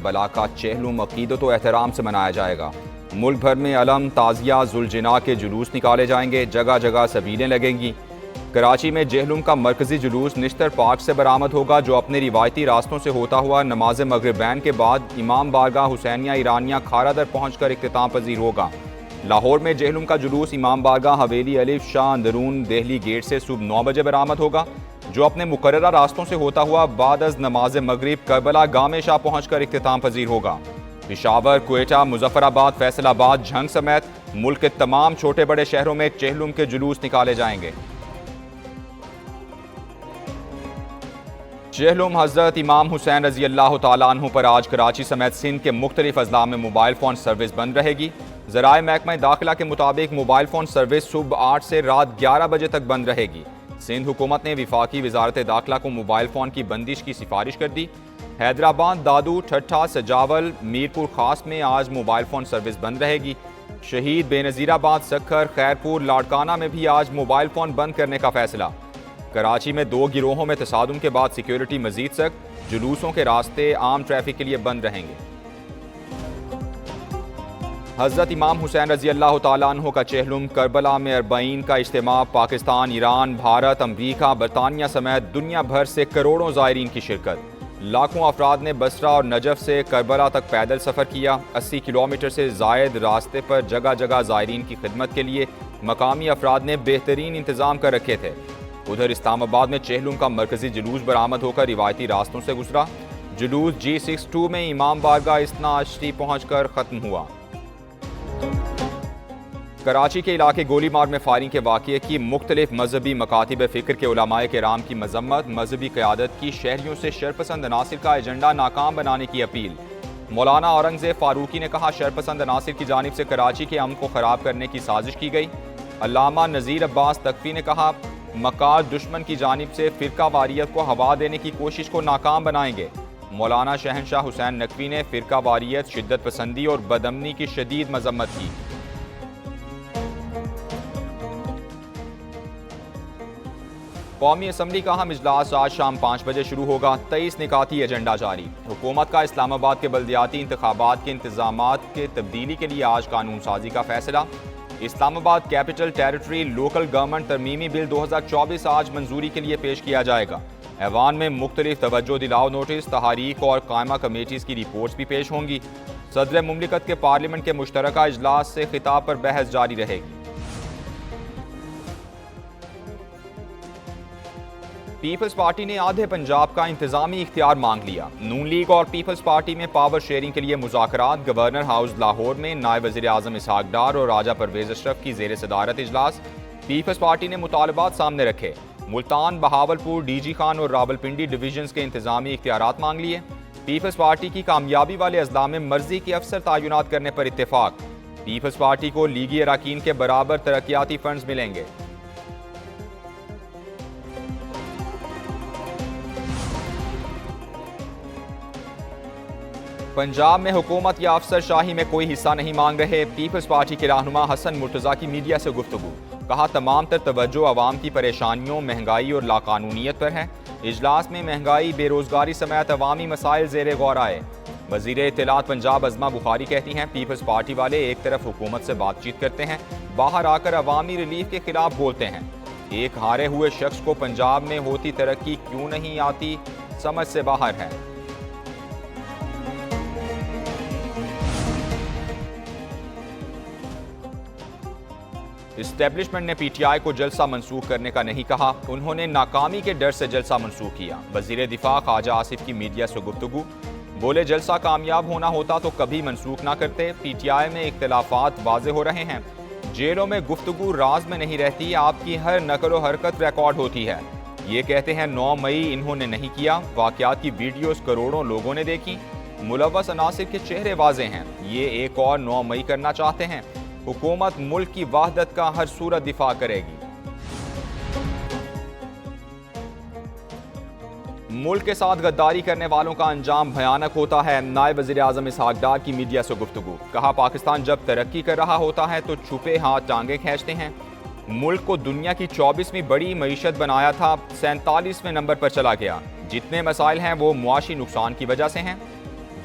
Karbala का चेहलुम अकीदत व एहतराम से मनाया जाएगा। मुल्क भर में अलम, ताज़िया, जुल्जिना के जुलूस निकाले जाएंगे। जगह जगह सबीलें लगेंगी। कराची में चेहलुम का मरकजी जुलूस निश्तर पार्क से बरामद होगा, जो अपने रिवायती रास्तों से होता हुआ नमाज मगरिबैन के बाद इमाम बारगाह हुसैनिया ईरानिया खारादर पहुँच कर इख्तिताम पजीर होगा। लाहौर में चेहलुम का जुलूस इमाम बारगाह हवेली अलिफ शाह अंदरून देहली गेट से सुबह 9 बजे बरामद होगा, जो अपने मुकर्ररा रास्तों से होता हुआ बाद अज़ नमाज मगरिब करबला गामे शाह पहुँच कर इख्तिताम पजीर होगा। पेशावर, क्वेटा, मुजफ्फराबाद, फैसलाबाद, झंग समेत मुल्क के तमाम छोटे बड़े शहरों में चेहलुम के जुलूस निकाले जाएंगे। चेहलुम हज़रत इमाम हुसैन रज़ी अल्लाह तआला अन्हु पर आज कराची समेत सिंध के मुख्तलिफ अजला में मोबाइल फ़ोन सर्विस बंद रहेगी। ज़राए महकमा दाखिला के मुताबिक मोबाइल फ़ोन सर्विस सुबह 8 से रात 11 बजे तक बंद रहेगी। सिंध हुकूमत ने विफाकी वजारत दाखिला को मोबाइल फ़ोन की बंदिश की सिफारिश कर दी। हैदराबाद, दादू, ठट्ठा, सजावल, मीरपुर खास में आज मोबाइल फ़ोन सर्विस बंद रहेगी। शहीद, बेनज़ीराबाद, सक्खर, खैरपुर, लाड़काना में भी आज मोबाइल फ़ोन बंद करने का फैसला। कराची में 2 गिरोहों में तसादुम के बाद सिक्योरिटी मजीद सख्त। जुलूसों के रास्ते आम ट्रैफिक के लिए बंद रहेंगे। हज़रत इमाम हुसैन रज़ी अल्लाह तआला अन्हु का चेहलुम करबला में 40 का इज्तिमा। पाकिस्तान, ईरान, भारत, अमरीका, बरतानिया समेत दुनिया भर से करोड़ों ज़ायरीन की शिरकत। लाखों अफराद ने बसरा और नजफ से करबला तक पैदल सफ़र किया। 80 किलोमीटर से ज़ायद रास्ते पर जगह जगह ज़ायरीन की खिदमत के लिए मकामी अफराद ने बेहतरीन इंतज़ाम कर रखे थे। उधर इस्लामाबाद में चेहलुम का मरकजी जुलूस बरामद होकर रिवायती रास्तों से गुजरा। जुलूस G62 में इमाम बारगाह इस्ना अशरी पहुँच कर ख़त्म हुआ। कराची के इलाके गोलीमार में फायरिंग के वाक़ये की मुख्तलिफ मजहबी मकातिब फ़िक्र के उलमाए किराम की मजम्मत। मजहबी क़यादत की शहरियों से शरपसंद अनासिर का एजेंडा नाकाम बनाने की अपील। मौलाना औरंगज़ेब फ़ारूकी ने कहा, शरपसंद अनासिर की जानिब से कराची के अमन को ख़राब करने की साजिश की गई। अल्लामा नज़ीर अब्बास तकफ़ी ने कहा, मकार दुश्मन की जानिब से फ़िरका वारियत को हवा देने की कोशिश को नाकाम बनाएंगे। मौलाना शहनशाह हुसैन नकवी ने फ़िरका वारियत, शिद्दत पसंदी और बदअमनी की शदीद मजम्मत की। कौमी असम्बली का अहम इजलास आज शाम 5 बजे शुरू होगा। 23 निकाती एजेंडा जारी। हुकूमत का इस्लामाबाद के बल्दियाती इंतखाबात के इंतजामात के तब्दीली के लिए आज कानून साजी का फैसला। Islamabad capital territory local government तरमीमी बिल 2024 आज मंजूरी के लिए पेश किया जाएगा। ऐवान में मुख्तलिफ तवज्जो दिलाओ नोटिस, तहारीक और कायमा कमेटीज़ की रिपोर्ट्स भी पेश होंगी। सदर मुमलिकत के पार्लियामेंट के मुश्तरका इजलास से खिताब पर बहस जारी रहेगी। पीपल्स पार्टी ने आधे पंजाब का इंतजामी इख्तियार मांग लिया। नून लीग और पीपल्स पार्टी में पावर शेयरिंग के लिए मुज़ाकरात। गवर्नर हाउस लाहौर में नायब वज़ीर आज़म इसहाक डार और राजा परवेज अशरफ की ज़ेर सदारत इजलास। पीपल्स पार्टी ने मुतालबात सामने रखे। मुल्तान, बहावलपुर, डीजी खान और रावलपिंडी डिवीजन के इंतजामी इख्तियारात मांग लिए। पीपल्स पार्टी की कामयाबी वाले अजला में मर्जी के अफसर तैनात करने पर इत्तेफाक। पीपल्स पार्टी को लीगी अरकान के बराबर तरक्याती फंड्स मिलेंगे। पंजाब में हुकूमत या अफसर शाही में कोई हिस्सा नहीं मांग रहे। पीपल्स पार्टी के रहनुमा हसन मुर्तज़ा की मीडिया से गुफ्तगू। कहा, तमाम तर तवज्जो अवाम की परेशानियों, महंगाई और लाकानूनियत पर है। इजलास में महंगाई, बेरोजगारी समेत अवामी मसाइल ज़ेरे गौर आए। वज़ीर इत्तलात पंजाब अज़मा बुखारी कहती हैं, पीपल्स पार्टी वाले एक तरफ हुकूमत से बातचीत करते हैं, बाहर आकर अवामी रिलीफ के खिलाफ बोलते हैं। एक हारे हुए शख्स को पंजाब में होती तरक्की क्यों नहीं आती, समझ से बाहर है। इस्टेब्लिशमेंट ने पीटीआई को जलसा मंसूख करने का नहीं कहा। उन्होंने नाकामी के डर से जलसा मंसूख किया। वज़ीर दिफा ख्वाजा आसिफ की मीडिया से गुफ्तगू। बोले, जलसा कामयाब होना होता तो कभी मंसूख ना करते। पीटीआई में इख्तिलाफात वाज़े हो रहे हैं। जेलों में गुफ्तगू राज में नहीं रहती, आपकी हर नकल व हरकत रिकॉर्ड होती है। ये कहते हैं 9 मई इन्होंने नहीं किया। वाक़यात की वीडियोस करोड़ों लोगों ने देखी। मुलव्वस अनासिर के चेहरे वाज़े हैं। ये एक और 9 मई करना चाहते हैं। हुकूमत मुल्क की वहदत का हर सूरत दिफा करेगी। मुल्क के साथ गद्दारी करने वालों का अंजाम भयानक होता है। नायब वज़ीर आज़म इसहाक डार की मीडिया से गुफ्तगू। कहा, पाकिस्तान जब तरक्की कर रहा होता है तो छुपे हाथ टांगे खींचते हैं। मुल्क को दुनिया की 24वीं बड़ी मईशत बनाया था, 47वें नंबर पर चला गया। जितने मसाइल हैं वो मुआशी नुकसान की वजह से हैं।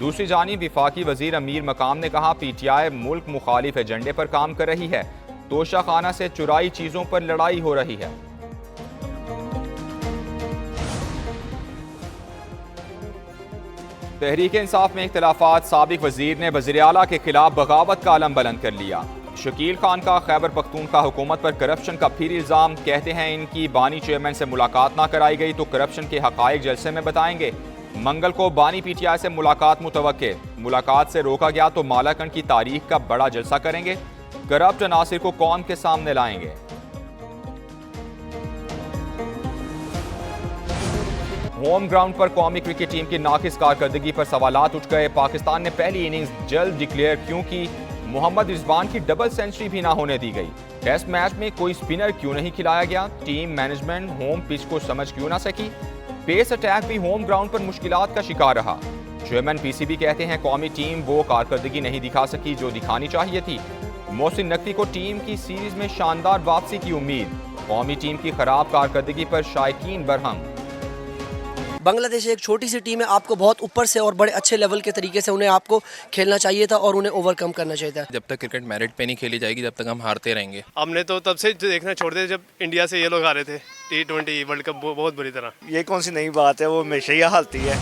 दूसरी जानिब वफाकी वजीर अमीर मकाम ने कहा PTI मुल्क मुखालिफ एजेंडे पर काम कर रही है, तोशा खाना से चुराई चीजों पर लड़ाई हो रही है। तहरीक इंसाफ में इख्तिलाफात, साबिक वजीर ने वज़ीर आला के खिलाफ बगावत का अलम बुलंद कर लिया। शकील खान का खैबर पख्तूनख्वा हुकूमत पर करप्शन का फिर इल्ज़ाम, कहते हैं इनकी बानी चेयरमैन से मुलाकात ना कराई गई तो करप्शन के हक़ाइक़ जलसे में बताएंगे। मंगल को बानी PTI से मुलाकात मुतवक्के, मुलाकात से रोका गया तो मालाकंड की तारीख का बड़ा जलसा करेंगे, करप्ट अनासिर को कौम के सामने लाएंगे। होम ग्राउंड पर कौमी क्रिकेट टीम की नाकिस कारकर्दगी पर सवालात उठ गए। पाकिस्तान ने पहली इनिंग्स जल्द डिक्लेयर क्यों की? मोहम्मद रिजवान की डबल सेंचुरी भी ना होने दी गई। टेस्ट मैच में कोई स्पिनर क्यों नहीं खिलाया गया? टीम मैनेजमेंट होम पिच को समझ क्यों ना सकी? पेस अटैक भी होम ग्राउंड पर मुश्किलात का शिकार रहा। चेयरमैन PCB कहते हैं कौमी टीम वो कारकर्दगी नहीं दिखा सकी जो दिखानी चाहिए थी। मोहसिन नकवी को टीम की सीरीज में शानदार वापसी की उम्मीद। कौमी टीम की खराब कारकर्दगी पर शायकीन बरहम। बांग्लादेश एक छोटी सी टीम है, आपको बहुत ऊपर से और बड़े अच्छे लेवल के तरीके से उन्हें आपको खेलना चाहिए था और उन्हें ओवरकम करना चाहिए था। जब तक क्रिकेट मेरिट पे नहीं खेली जाएगी तब तक हम हारते रहेंगे। हमने तो तब से देखना छोड़ दिया जब इंडिया से ये लोग हारे थे T20 वर्ल्ड कप बहुत बुरी तरह। ये कौन सी नई बात है, वो हमेशा ही हारती है।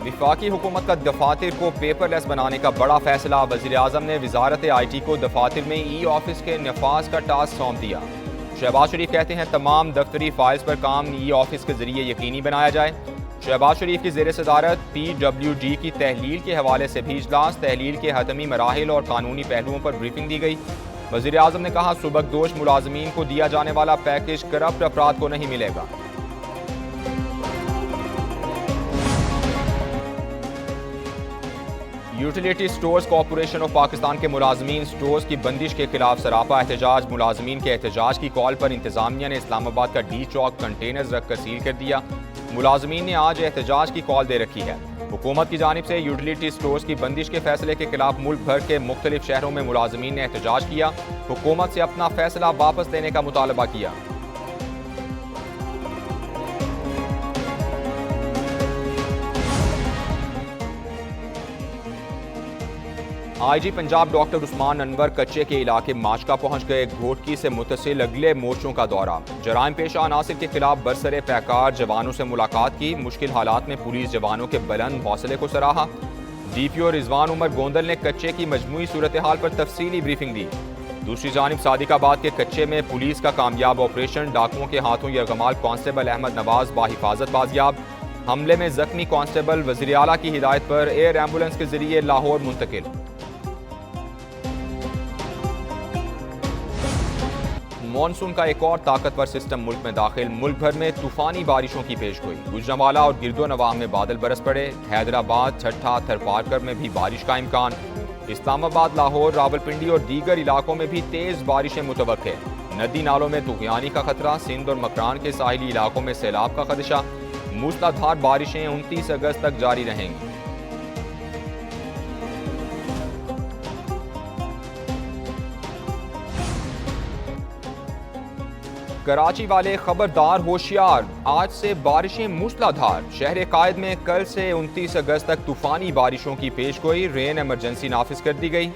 वफाकी हुकूमत का दफातर को पेपरलेस बनाने का बड़ा फैसला। वज़ीर आज़म ने वजारत IT को दफातर में E-ऑफिस के नफाज का टास्क सौंप दिया। शहबाज शरीफ कहते हैं तमाम दफ्तरी फाइल्स पर काम E-ऑफिस के जरिए यकीनी बनाया जाए। शहबाज शरीफ की ज़ेर सदारत PWD की तहलील के हवाले से भी इजलास, तहलील के हतमी मराहिल और कानूनी पहलुओं पर ब्रीफिंग दी गई। वज़ीर आज़म ने कहा सुबकदोश मुलाजमीन को दिया जाने वाला पैकेज करप्ट अफराद को नहीं मिलेगा। Utility stores corporation of Pakistan के मुलाजमीन स्टोर्स की बंदिश के खिलाफ सरापा एहतजाज। मुलाजमीन के एहतजाज की कॉल पर इंतजामिया ने इस्लामाबाद का D चौक कंटेनर्स रखकर सील कर दिया। मुलाजमीन ने आज एहतजाज की कॉल दे रखी है। हुकूमत की जानिब से यूटिलिटी स्टोर्स की बंदिश के फैसले के खिलाफ मुल्क भर के मुख्तलिफ शहरों में मुलाजमीन ने एहतजाज किया, हुकूमत से अपना फैसला वापस लेने का मुतालबा किया। IG पंजाब डॉक्टर उस्मान अनवर कच्चे के इलाके माशका पहुंच गए। घोटकी से मुतसिल अगले मोर्चों का दौरा। जराइम पेशा अनासिर के खिलाफ बरसरे पैकार जवानों से मुलाकात की। मुश्किल हालात में पुलिस जवानों के बुलंद हौसले को सराहा। DPO रिजवान उमर गोंदल ने कच्चे की मजमूई सूरत हाल पर तफसीली ब्रीफिंग दी। दूसरी जानिब सादिकाबाद के कच्चे में पुलिस का कामयाब ऑपरेशन, डाकुओं के हाथों यरगमाल कांस्टेबल अहमद नवाज बाहिफाजत बाजियाब। हमले में जख्मी कांस्टेबल वज़ीर आला की हिदायत पर एयर एम्बुलेंस के जरिए लाहौर मुंतकिल। मॉनसून का एक और ताकतवर सिस्टम मुल्क में दाखिल। मुल्क भर में तूफानी बारिशों की पेशगोई। गुजरांवाला और गिरदो नवाह में बादल बरस पड़े। हैदराबाद, छठा, थरपारकर में भी बारिश का इम्कान। इस्लामाबाद, लाहौर, रावलपिंडी और दीगर इलाकों में भी तेज बारिशें मुतवक्के। नदी नालों में तुगयानी का खतरा। सिंध और मकरान के साहिली इलाकों में सैलाब का खदशा। मूसलाधार बारिशें 29 अगस्त तक जारी रहेंगी। कराची वाले खबरदार होशियार, आज से बारिशें मूसलाधार। शहर कायद में कल से 29 अगस्त तक तूफानी बारिशों की पेशगोई। रेन इमरजेंसी नाफिज कर दी गई।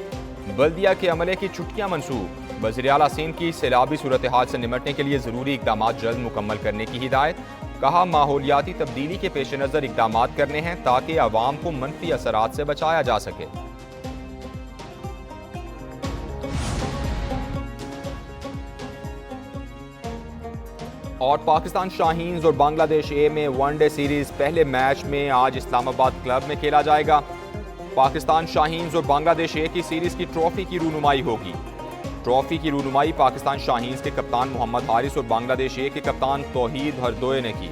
बल्दिया के अमले की छुट्टियां मंसूब। वज़ीर आला सिंध की सैलाबी सूरत हाल से निपटने के लिए ज़रूरी इक़दाम जल्द मुकम्मल करने की हिदायत। कहा माहौलियाती तब्दीली के पेश नज़र इक़दाम करने हैं ताकि आवाम को मनफी असरात से बचाया जा सके। और पाकिस्तान शाहीन्स और बांग्लादेश ए में वनडे सीरीज पहले मैच में आज इस्लामाबाद क्लब में खेला जाएगा। पाकिस्तान शाहीन्स और बांग्लादेश ए की सीरीज की ट्रॉफी की रूनुमाई होगी। ट्रॉफी की रूनुमाई पाकिस्तान शाहीन्स के कप्तान मोहम्मद हारिस और बांग्लादेश ए के कप्तान तौहीद हरदोए ने की।